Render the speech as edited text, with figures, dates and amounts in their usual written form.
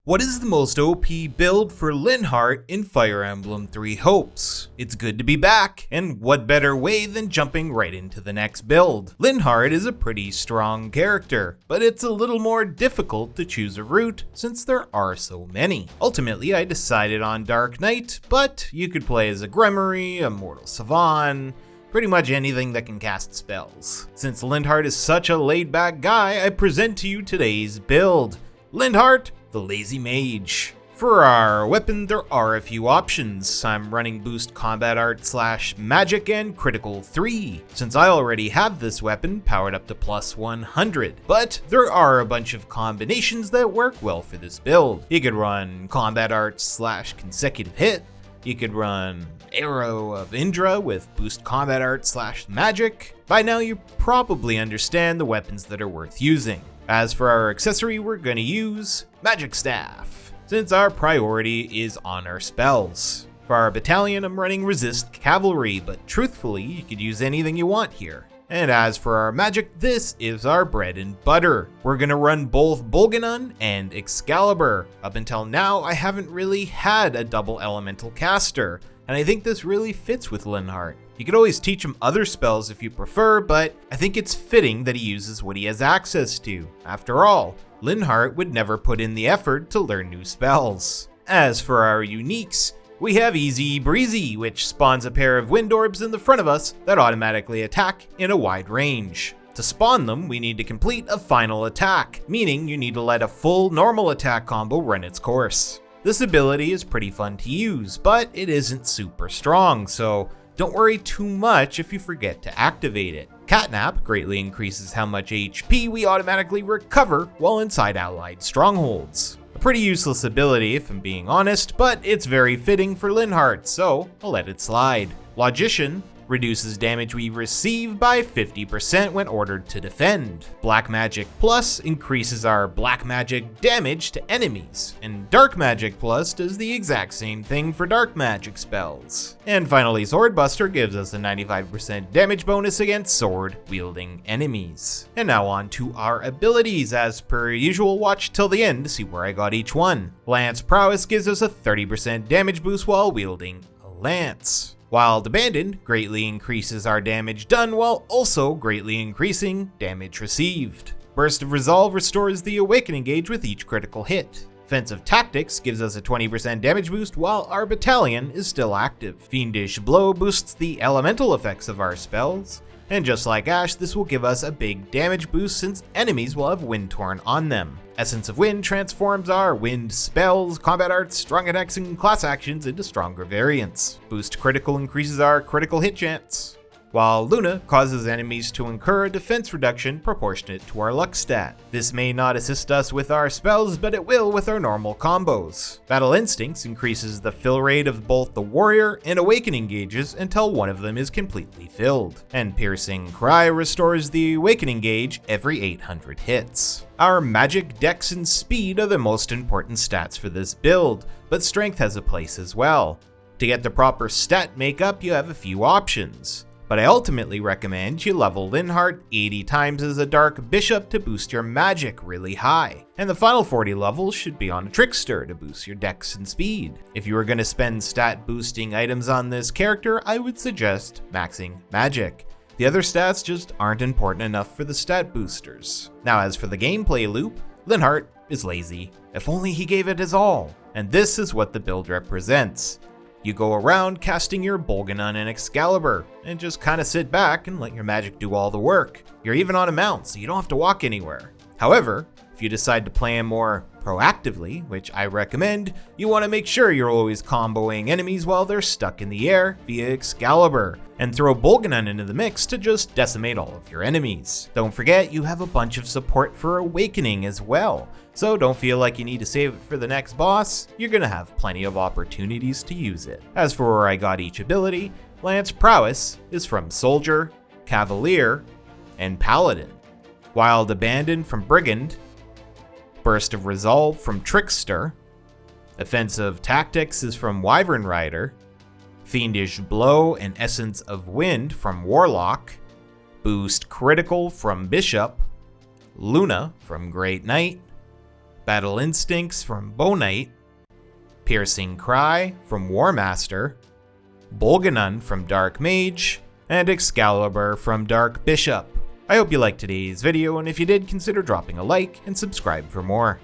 What is the most OP build for Linhardt in Fire Emblem 3 Hopes? It's good to be back, and what better way than jumping right into the next build? Linhardt is a pretty strong character, but it's a little more difficult to choose a route since there are so many. Ultimately, I decided on Dark Knight, but you could play as a Gremory, a Mortal Savant, pretty much anything that can cast spells. Since Linhardt is such a laid-back guy, I present to you today's build. Linhardt the Lazy Mage. For our weapon, there are a few options. I'm running Boost Combat Art / Magic and Critical 3, since I already have this weapon powered up to plus 100. But there are a bunch of combinations that work well for this build. You could run Combat Art / Consecutive Hit. You could run Arrow of Indra with Boost Combat Art / Magic. By now you probably understand the weapons that are worth using. As for our accessory, we're gonna use Magic Staff, since our priority is on our spells. For our battalion, I'm running Resist Cavalry, but truthfully, you could use anything you want here. And as for our magic, this is our bread and butter. We're gonna run both Bolganun and Excalibur. Up until now, I haven't really had a double elemental caster, and I think this really fits with Linhardt. You could always teach him other spells if you prefer, but I think it's fitting that he uses what he has access to. After all, Linhardt would never put in the effort to learn new spells. As for our uniques, we have Easy Breezy, which spawns a pair of wind orbs in the front of us that automatically attack in a wide range. To spawn them, we need to complete a final attack, meaning you need to let a full normal attack combo run its course. This ability is pretty fun to use, but it isn't super strong, so don't worry too much if you forget to activate it. Catnap greatly increases how much HP we automatically recover while inside allied strongholds. A pretty useless ability if I'm being honest, but it's very fitting for Linhardt, so I'll let it slide. Logician reduces damage we receive by 50% when ordered to defend. Black Magic Plus increases our Black Magic damage to enemies, and Dark Magic Plus does the exact same thing for Dark Magic spells. And finally, Swordbuster gives us a 95% damage bonus against sword-wielding enemies. And now on to our abilities. As per usual, watch till the end to see where I got each one. Lance Prowess gives us a 30% damage boost while wielding a lance. Wild Abandon greatly increases our damage done while also greatly increasing damage received. Burst of Resolve restores the Awakening gauge with each critical hit. Offensive Tactics gives us a 20% damage boost while our battalion is still active. Fiendish Blow boosts the elemental effects of our spells. And just like Ash, this will give us a big damage boost since enemies will have Wind Torn on them. Essence of Wind transforms our wind spells, combat arts, strong attacks, and class actions into stronger variants. Boost Critical increases our critical hit chance, while Luna causes enemies to incur a defense reduction proportionate to our luck stat. This may not assist us with our spells, but it will with our normal combos. Battle Instincts increases the fill rate of both the Warrior and Awakening gauges until one of them is completely filled. And Piercing Cry restores the Awakening gauge every 800 hits. Our Magic, Dex, and Speed are the most important stats for this build, but Strength has a place as well. To get the proper stat makeup, you have a few options, but I ultimately recommend you level Linhardt 80 times as a Dark Bishop to boost your magic really high, and the final 40 levels should be on a Trickster to boost your dex and speed. If you were going to spend stat boosting items on this character, I would suggest maxing magic. The other stats just aren't important enough for the stat boosters. Now as for the gameplay loop, Linhardt is lazy. If only he gave it his all. And this is what the build represents. You go around casting your Bolganun and Excalibur, and just kinda sit back and let your magic do all the work. You're even on a mount, so you don't have to walk anywhere. However, if you decide to play him more proactively, which I recommend, you want to make sure you're always comboing enemies while they're stuck in the air via Excalibur, and throw Bolganun into the mix to just decimate all of your enemies. Don't forget, you have a bunch of support for Awakening as well, so don't feel like you need to save it for the next boss. You're gonna have plenty of opportunities to use it. As for where I got each ability, Lance Prowess is from Soldier, Cavalier, and Paladin. Wild Abandon from Brigand, Burst of Resolve from Trickster, Offensive Tactics is from Wyvern Rider, Fiendish Blow and Essence of Wind from Warlock, Boost Critical from Bishop, Luna from Great Knight, Battle Instincts from Bow Knight, Piercing Cry from War Master, Bolganun from Dark Mage, and Excalibur from Dark Bishop. I hope you liked today's video, and if you did, consider dropping a like and subscribe for more.